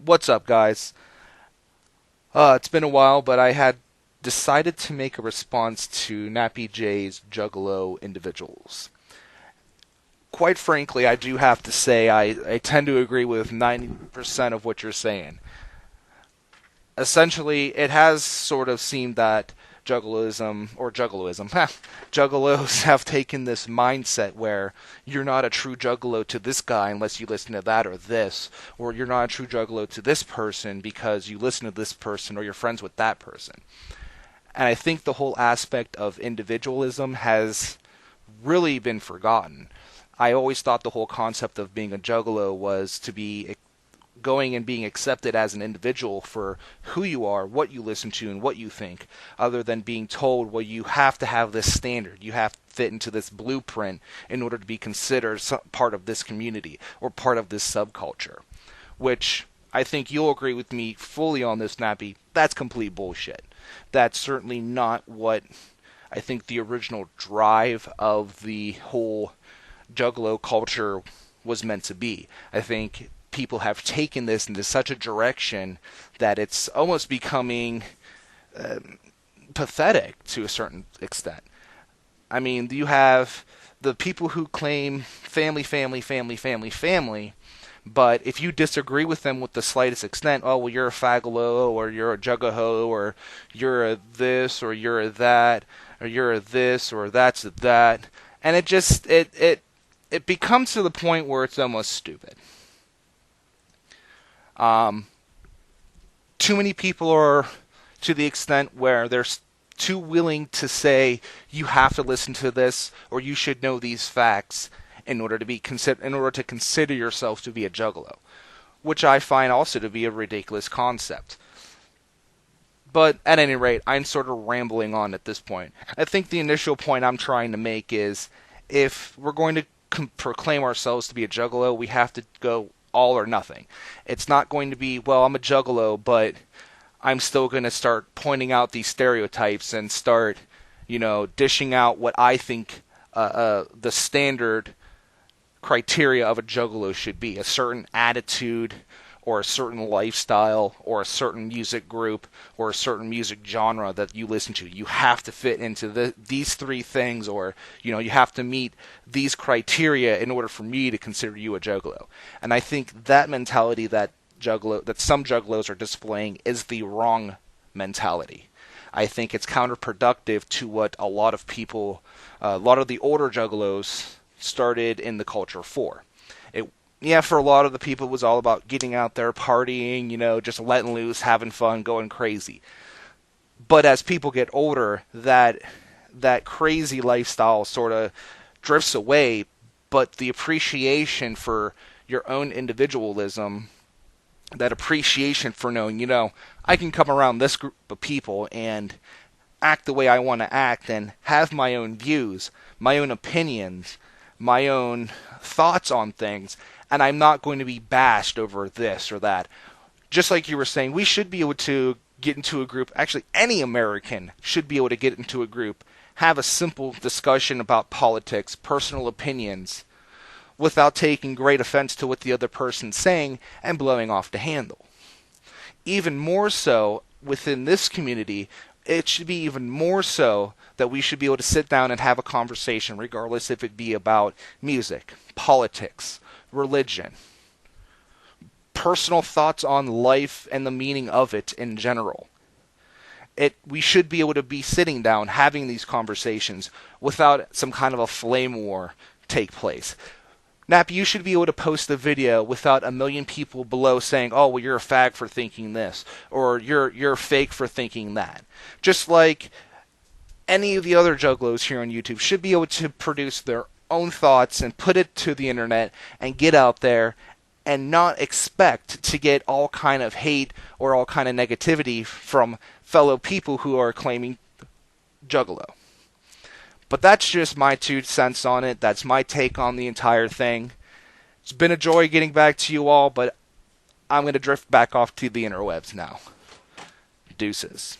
What's up, guys? It's been a while, but I had decided to make a response to Nappy Jay's Juggalo individuals. Quite frankly, I do have to say I tend to agree with 90% of what you're saying. Essentially, it has sort of seemed that juggalos have taken this mindset where you're not a true juggalo to this guy unless you listen to that or this, or you're not a true juggalo to this person because you listen to this person or you're friends with that person. And I think the whole aspect of individualism has really been forgotten. I always thought the whole concept of being a juggalo was to be going and being accepted as an individual for who you are, what you listen to, and what you think, other than being told, well, you have to have this standard. You have to fit into this blueprint in order to be considered part of this community or part of this subculture. Which I think you'll agree with me fully on this, Nappy. That's complete bullshit. That's certainly not what I think the original drive of the whole Juggalo culture was meant to be. I think people have taken this into such a direction that it's almost becoming pathetic to a certain extent. I mean, you have the people who claim family, family, family, family, family, but if you disagree with them with the slightest extent, oh, well, you're a fagalo, or you're a juggaho, or you're a this, or you're a that, or you're a this, or that's a that, and it becomes to the point where it's almost stupid. Too many people are to the extent where they're too willing to say you have to listen to this or you should know these facts in order to consider yourself to be a juggalo, which I find also to be a ridiculous concept. But at any rate, I'm sort of rambling on at this point. I think the initial point I'm trying to make is if we're going to proclaim ourselves to be a juggalo, we have to go all or nothing. It's not going to be, well, I'm a juggalo, but I'm still going to start pointing out these stereotypes and start, dishing out what I think the standard criteria of a juggalo should be. A certain attitude, or a certain lifestyle, or a certain music group, or a certain music genre that you listen to. You have to fit into these three things, or you have to meet these criteria in order for me to consider you a juggalo. And I think that mentality that some juggalos are displaying is the wrong mentality. I think it's counterproductive to what a lot of the older juggalos started in the culture for. Yeah, for a lot of the people, it was all about getting out there, partying, just letting loose, having fun, going crazy. But as people get older, that crazy lifestyle sort of drifts away, but the appreciation for your own individualism, that appreciation for knowing, I can come around this group of people and act the way I want to act and have my own views, my own opinions, my own thoughts on things, and I'm not going to be bashed over this or that. Just like you were saying, we should be able to get into a group. Actually, any American should be able to get into a group, have a simple discussion about politics, personal opinions, without taking great offense to what the other person's saying and blowing off the handle. Even more so within this community, it should be even more so that we should be able to sit down and have a conversation, regardless if it be about music, politics, religion, personal thoughts on life and the meaning of it in general. We should be able to be sitting down having these conversations without some kind of a flame war take place. Nap, you should be able to post a video without a million people below saying, oh, well, you're a fag for thinking this, or you're fake for thinking that. Just like any of the other juggalos here on YouTube should be able to produce their own thoughts and put it to the internet and get out there and not expect to get all kind of hate or all kind of negativity from fellow people who are claiming juggalo. But that's just my 2 cents on it. That's my take on the entire thing. It's been a joy getting back to you all, but I'm going to drift back off to the interwebs now. Deuces.